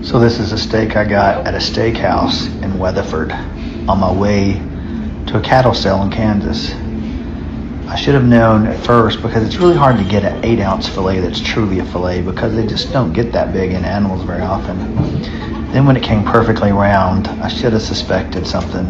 So this is a steak I got at a steakhouse in Weatherford on my way to a cattle sale in Kansas. I should have known at first, because it's really hard to get an 8-ounce filet that's truly a filet, because they just don't get that big in animals very often. Then when it came perfectly round, I should have suspected something.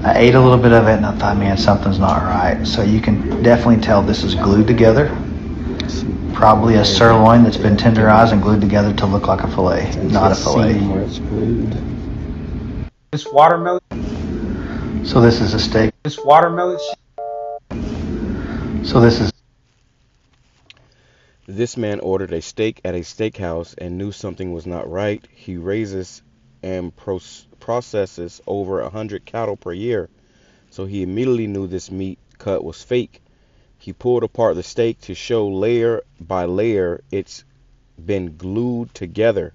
I ate a little bit of it and I thought, man, something's not right. So you can definitely tell this is glued together. Probably a sirloin that's been tenderized and glued together to look like a fillet, not a fillet. This watermelon. So this is a steak. This watermelon. So this is. This man ordered a steak at a steakhouse and knew something was not right. He raises and processes over 100 cattle per year, so he immediately knew this meat cut was fake. He pulled apart the steak to show layer by layer it's been glued together.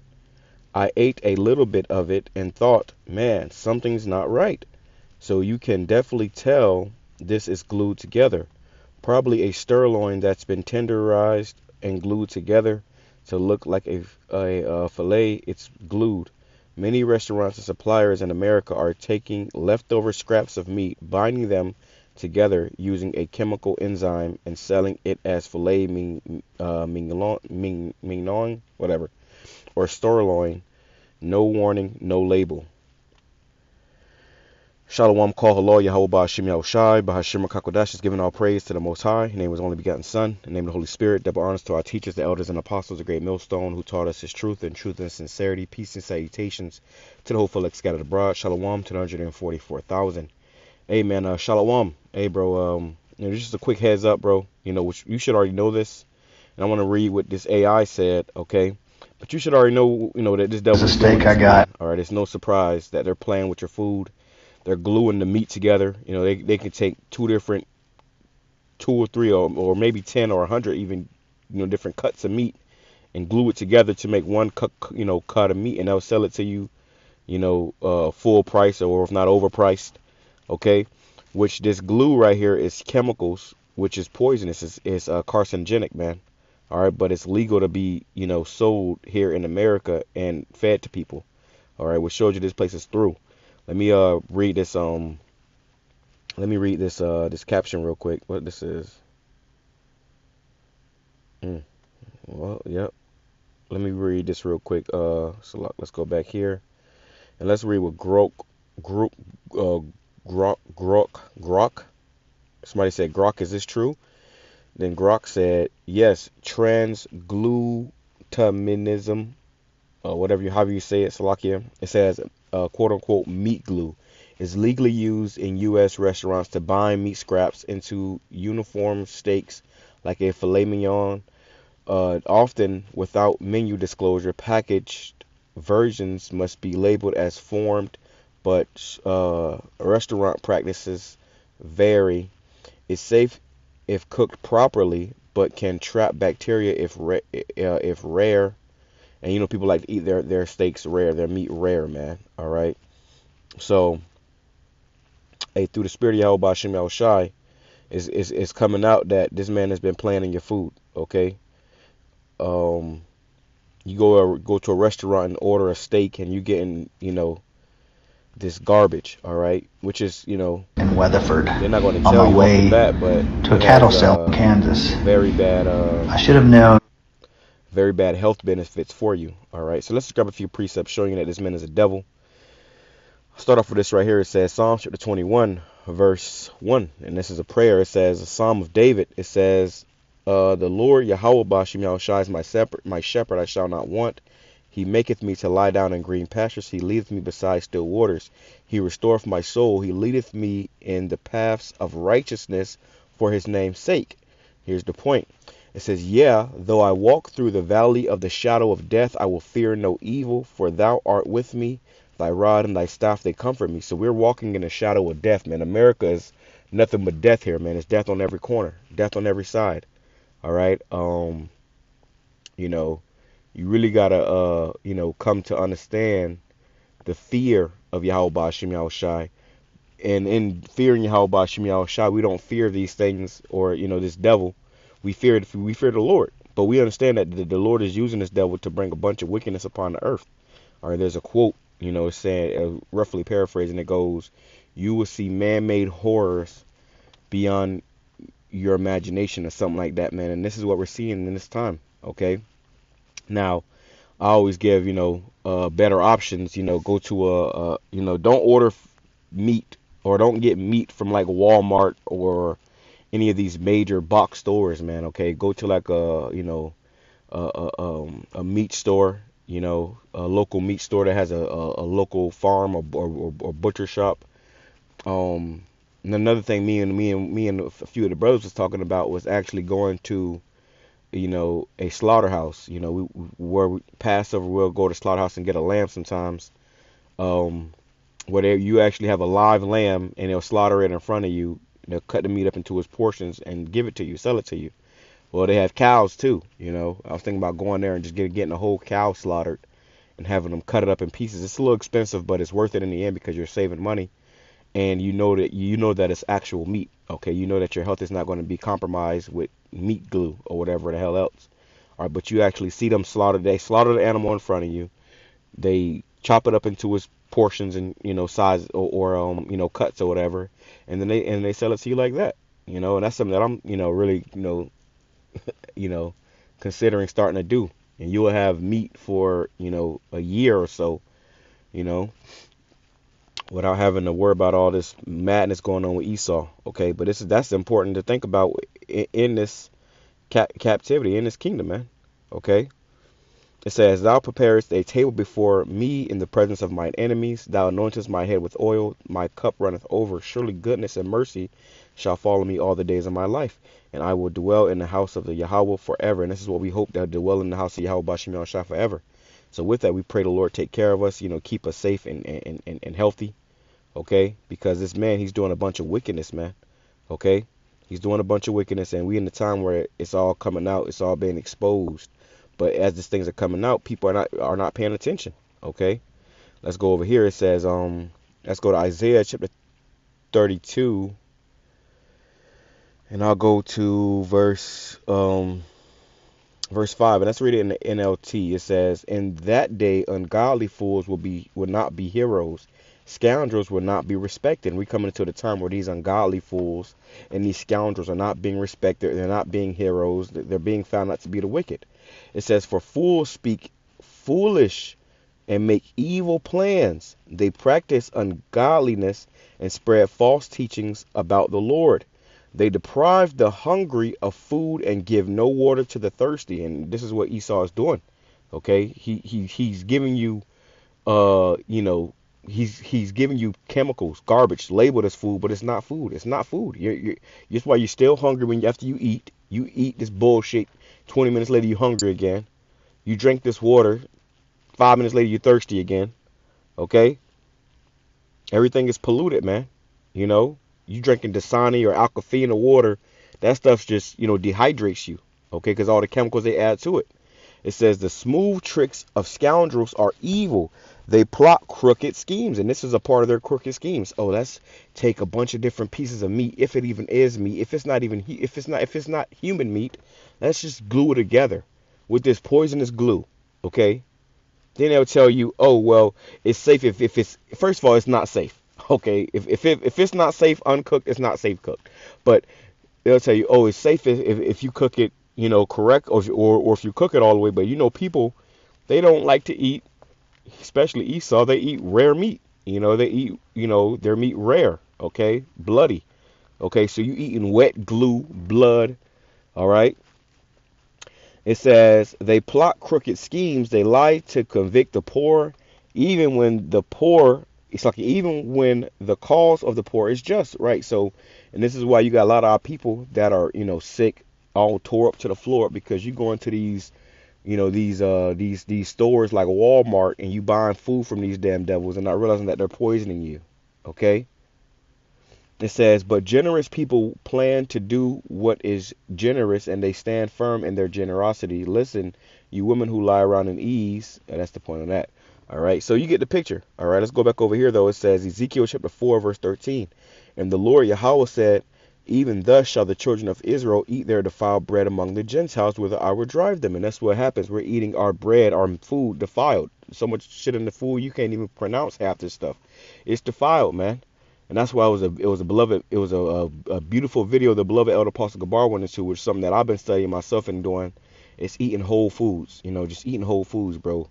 I ate a little bit of it and thought, man, something's not right. So you can definitely tell this is glued together. Probably a sirloin that's been tenderized and glued together to look like a fillet. It's glued. Many restaurants and suppliers in America are taking leftover scraps of meat, binding them together using a chemical enzyme, and selling it as filet mignon, whatever, or sirloin. No warning, no label. Shalom, call halal, YAHAWAH, BAHASHAM, QADASH is giving all praise to the Most High. In the name of His only begotten Son, in the name of the Holy Spirit. Double honors to our teachers, the elders, and apostles, the great millstone, who taught us His truth and sincerity. Peace and salutations to the hopeful scattered abroad. Shalom to the 144,000. Hey man, shalom. Hey bro, just a quick heads up, bro. Which you should already know this, and I want to read what this AI said, okay? But you should already know, that this devil is steak I got. All right, it's no surprise that they're playing with your food. They're gluing the meat together. They can take two or three, or maybe 10 or 100 even, different cuts of meat, and glue it together to make one cut of meat, and they'll sell it to you, full price, or if not overpriced. Okay, which this glue right here is chemicals, which is poisonous. It's carcinogenic, man. All right, but it's legal to be, sold here in America and fed to people. All right, which shows you this place is through. Let me read this. This caption real quick. What this is? Well, yep. Let me read this real quick. So let's go back here, and let's read what Grok. Somebody said, Grok, is this true? Then Grok said, yes, transglutaminism, however you say it, Salakia. It says, quote unquote, meat glue is legally used in U.S. restaurants to bind meat scraps into uniform steaks like a filet mignon, often without menu disclosure. Packaged versions must be labeled as formed, but restaurant practices vary. It's safe if cooked properly, but can trap bacteria if rare. And people like to eat their steaks rare, their meat rare, man. All right. So, hey, through the spirit of Yahweh Bashim Yahushai, is coming out that this man has been playing in your food. Okay. You go to a restaurant and order a steak, and you getting this garbage, all right, which is in Weatherford. They're not going to tell you off the bat, but to a cattle sale in Kansas. Very bad. I should have known. Very bad health benefits for you. All right, so let's grab a few precepts showing you that this man is a devil. I'll start off with this right here. It says Psalm chapter 21, verse 1, and this is a prayer. It says a Psalm of David. It says, "The Lord Yahweh Bashim Yahushai is my shepherd; I shall not want. He maketh me to lie down in green pastures. He leadeth me beside still waters. He restoreth my soul. He leadeth me in the paths of righteousness for his name's sake." Here's the point. It says, "Yeah, though I walk through the valley of the shadow of death, I will fear no evil, for thou art with me. Thy rod and thy staff, they comfort me." So we're walking in the shadow of death, man. America is nothing but death here, man. It's death on every corner, death on every side. All right. You really gotta, come to understand the fear of Yahweh Bashim Yahushai. And in fearing Yahweh Bashim Yahushai, we don't fear these things or, this devil. We fear the Lord. But we understand that the Lord is using this devil to bring a bunch of wickedness upon the earth. All right, there's a quote, it's saying, roughly paraphrasing, it goes, "You will see man-made horrors beyond your imagination," or something like that, man. And this is what we're seeing in this time. Okay. Now, I always give, better options. Go to don't order meat, or don't get meat from like Walmart or any of these major box stores, man. Okay, go to like a meat store, a local meat store that has a local farm or butcher shop. And another thing, me and a few of the brothers was talking about was actually going to, a slaughterhouse. Where Passover, we'll go to slaughterhouse and get a lamb sometimes. Where you actually have a live lamb and they'll slaughter it in front of you. They'll cut the meat up into its portions and give it to you, sell it to you. Well, they have cows too. I was thinking about going there and just getting a whole cow slaughtered and having them cut it up in pieces. It's a little expensive, but it's worth it in the end because you're saving money, and you know that it's actual meat. Okay, you know that your health is not going to be compromised with meat glue or whatever the hell else. All right, but you actually see them slaughter. They slaughter the animal in front of you. They chop it up into its portions and size or cuts or whatever, and then they sell it to you like that. And that's something that I'm really considering starting to do. And you will have meat for a year or so, without having to worry about all this madness going on with Esau. Okay, but that's important to think about in this captivity, in this kingdom, man. Okay. It says, "Thou preparest a table before me in the presence of mine enemies. Thou anointest my head with oil. My cup runneth over. Surely goodness and mercy shall follow me all the days of my life. And I will dwell in the house of the Yahweh forever." And this is what we hope, that dwell in the house of Yahweh Bashim Shah forever. So with that, we pray the Lord take care of us, keep us safe and healthy. Okay. Because this man, he's doing a bunch of wickedness, man. Okay. He's doing a bunch of wickedness, and we in the time where it's all coming out. It's all being exposed. But as these things are coming out, people are not paying attention. Okay, let's go over here. It says, let's go to Isaiah chapter 32, and I'll go to verse 5, and let's read it in the NLT. It says, "In that day, ungodly fools will not be heroes. Scoundrels will not be respected." And we come into the time where these ungodly fools and these scoundrels are not being respected. They're not being heroes. They're being found not to be the wicked. It says, "For fools speak foolish and make evil plans. They practice ungodliness and spread false teachings about the Lord. They deprive the hungry of food and give no water to the thirsty." And this is what Esau is doing. Okay, he's giving you, he's giving you chemicals, garbage, labeled as food, but it's not food. It's not food. That's why you're still hungry after you eat. You eat this bullshit. 20 minutes later, you're hungry again. You drink this water. 5 minutes later, you're thirsty again. Okay? Everything is polluted, man. You drinking Dasani or Aquafina water, that stuff just, dehydrates you. Okay? Because all the chemicals they add to it. It says, "The smooth tricks of scoundrels are evil. They plot crooked schemes." And this is a part of their crooked schemes. Oh, let's take a bunch of different pieces of meat, if it even is meat. If it's not human meat, let's just glue it together with this poisonous glue. Okay? Then they'll tell you, "Oh, well, it's safe if it's." First of all, it's not safe. Okay? If it's not safe uncooked, it's not safe cooked. But they'll tell you, "Oh, it's safe if you cook it, correct, or if you cook it all the way." But people, they don't like to eat, especially Esau. They eat rare meat. They eat, their meat rare. Okay, bloody. Okay, so you eating wet glue, blood. All right. It says, "They plot crooked schemes. They lie to convict the poor, even when the cause of the poor is just." Right. So, and this is why you got a lot of our people that are, sick, all tore up to the floor, because you go into these stores like Walmart, and you buying food from these damn devils and not realizing that they're poisoning you. Okay. It says, "But generous people plan to do what is generous, and they stand firm in their generosity. Listen, you women who lie around in ease." And that's the point of that. All right. So you get the picture. All right. Let's go back over here, though. It says, Ezekiel chapter 4, verse 13. "And the Lord Yahweh said, Even thus shall the children of Israel eat their defiled bread among the Gentiles, whither I will drive them. And that's what happens. We're eating our bread, our food defiled. So much shit in the food you can't even pronounce half this stuff. It's defiled, man. And that's why it was a beautiful video the beloved Elder Apostle Gabar went into, which is something that I've been studying myself and doing. It's eating whole foods, just eating whole foods, bro.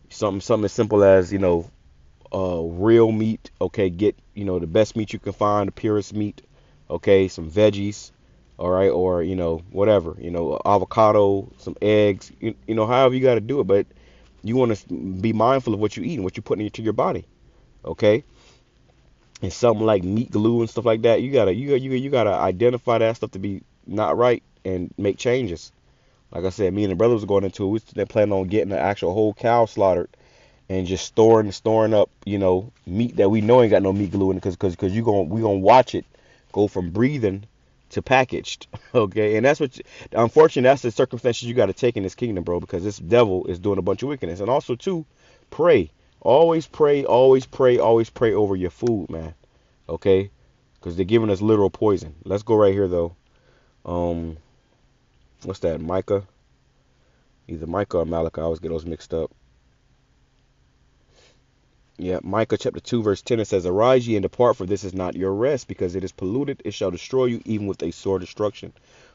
Something as simple as, real meat. Okay, get, the best meat you can find, the purest meat. Okay, some veggies, all right, or, whatever, avocado, some eggs, however you got to do it. But you want to be mindful of what you eat and what you put into your body, okay? And something like meat glue and stuff like that, you gotta identify that stuff to be not right and make changes. Like I said, me and the brothers were going into it. They're planning on getting the actual whole cow slaughtered and just storing up, meat that we know ain't got no meat glue in it, because we gonna watch it go from breathing to packaged. Okay, and unfortunately, that's the circumstances you got to take in this kingdom, bro, because this devil is doing a bunch of wickedness. And also, too, pray. Always pray, always pray, always pray over your food, man. Okay, because they're giving us literal poison. Let's go right here, though. What's that? Micah? Either Micah or Malachi. I always get those mixed up. Yeah, Micah chapter 2 verse 10, it says, Arise ye and depart, for this is not your rest, because it is polluted. It shall destroy you, even with a sore destruction.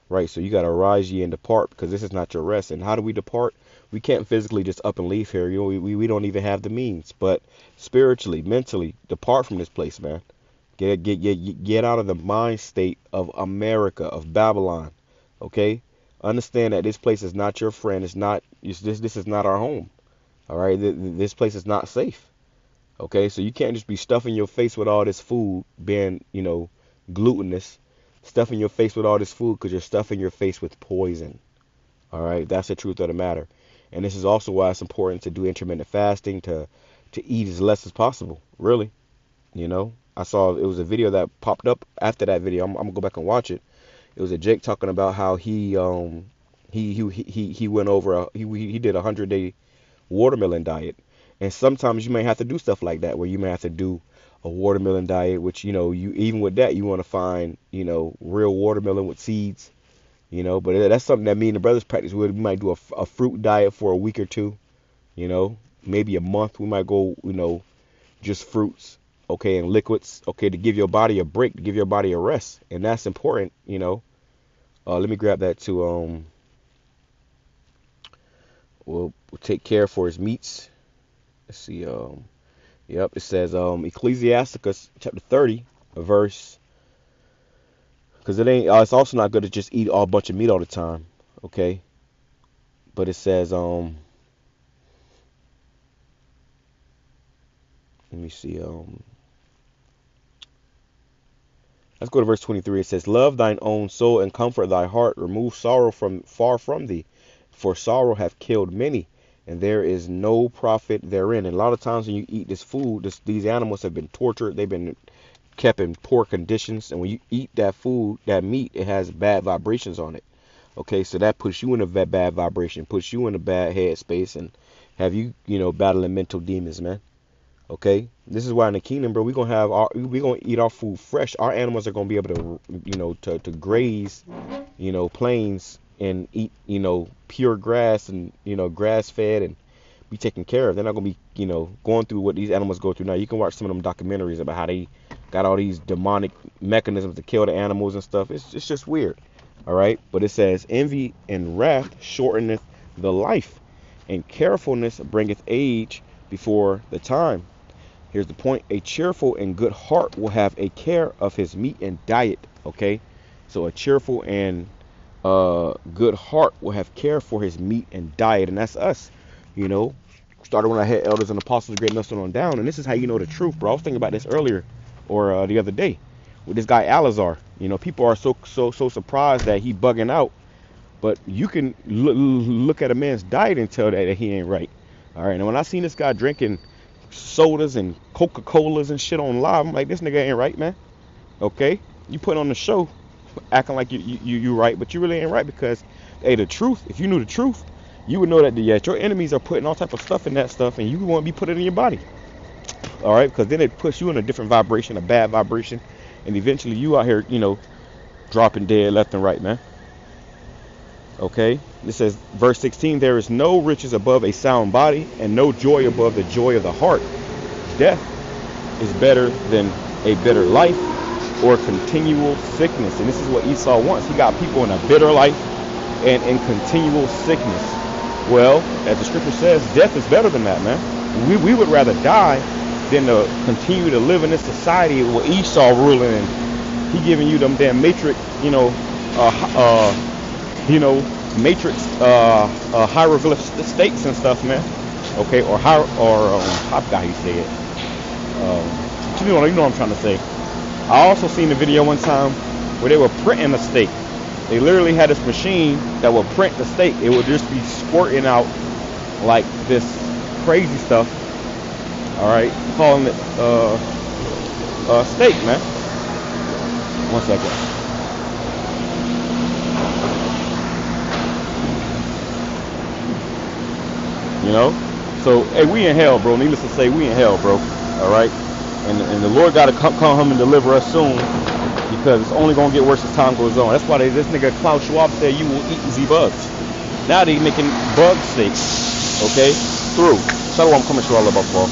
Right, so you got to arise ye and depart, because this is not your rest. And how do we depart? We can't physically just up and leave here. We don't even have the means. But spiritually, mentally, depart from this place, man. Get out of the mind state of America, of Babylon. Okay? Understand that this place is not your friend. This is not our home. All right? This place is not safe. Okay, so you can't just be stuffing your face with all this food, being, glutinous, stuffing your face with all this food because you're stuffing your face with poison. All right, that's the truth of the matter. And this is also why it's important to do intermittent fasting, to eat as less as possible, really. I saw it was a video that popped up after that video. I'm gonna go back and watch it. It was a Jake talking about how he went over he did a 100-day watermelon diet. And sometimes you may have to do stuff like that, where you may have to do a watermelon diet, which, you even with that, you want to find, real watermelon with seeds, but that's something that me and the brothers practice with. We might do a fruit diet for a week or two, maybe a month. We might go, just fruits, okay, and liquids, okay, to give your body a break, to give your body a rest. And that's important, let me grab that too. We'll take care for his meats. Let's see. Yep. It says Ecclesiasticus chapter 30, verse. Because it's also not good to just eat a bunch of meat all the time. Okay. But it says let me see. Let's go to verse 23. It says, Love thine own soul and comfort thy heart. Remove sorrow from far from thee, for sorrow hath killed many, and there is no profit therein. And a lot of times when you eat this food, these animals have been tortured. They've been kept in poor conditions. And when you eat that food, that meat, it has bad vibrations on it. Okay, so that puts you in a bad vibration, puts you in a bad headspace, and have you, battling mental demons, man. Okay, this is why in the kingdom, bro, we're gonna eat our food fresh. Our animals are gonna be able to, to graze, plains and eat, pure grass and, grass fed and be taken care of. They're not going to be, going through what these animals go through now. You can watch some of them documentaries about how they got all these demonic mechanisms to kill the animals and stuff. It's just weird. All right. But it says, envy and wrath shorteneth the life, and carefulness bringeth age before the time. Here's the point. A cheerful and good heart will have a care of his meat and diet. Okay. So a cheerful and good heart will have care for his meat and diet, and that's us. Started when I had elders and apostles, great Millstone on down, and this is how you know the truth, bro. I was thinking about this earlier, or the other day, with this guy Alazar. People are so surprised that he bugging out, but you can look at a man's diet and tell that he ain't right. All right, and when I seen this guy drinking sodas and Coca-Colas and shit on live, I'm like, this nigga ain't right, man. Okay, you put on the show acting like you right, but you really ain't right, because hey, the truth, if you knew the truth, you would know that your enemies are putting all type of stuff in that stuff, and you won't be putting it in your body. All right, because then it puts you in a different vibration, a bad vibration, and eventually you out here, dropping dead left and right, man. Okay, it says, verse 16, there is no riches above a sound body, and no joy above the joy of the heart. Death is better than a bitter life or continual sickness. And this is what Esau wants. He got people in a bitter life and in continual sickness. Well, as the scripture says, death is better than that, man. We would rather die than to continue to live in this society with Esau ruling, and he giving you them damn matrix, matrix hieroglyph states and stuff, man. Okay, or how how you say it. You know what I'm trying to say. I also seen a video one time where they were printing a steak. They literally had this machine that would print the steak. It would just be squirting out like this crazy stuff. All right, calling it steak, man. 1 second. So hey, we in hell, bro. Needless to say, we in hell, bro. All right, and the Lord got to come home and deliver us soon, because it's only gonna get worse as time goes on. That's why this nigga Klaus Schwab said you will eat Z-bugs. Now they making bug steaks. Okay, through. Shalom, coming to all about, bro.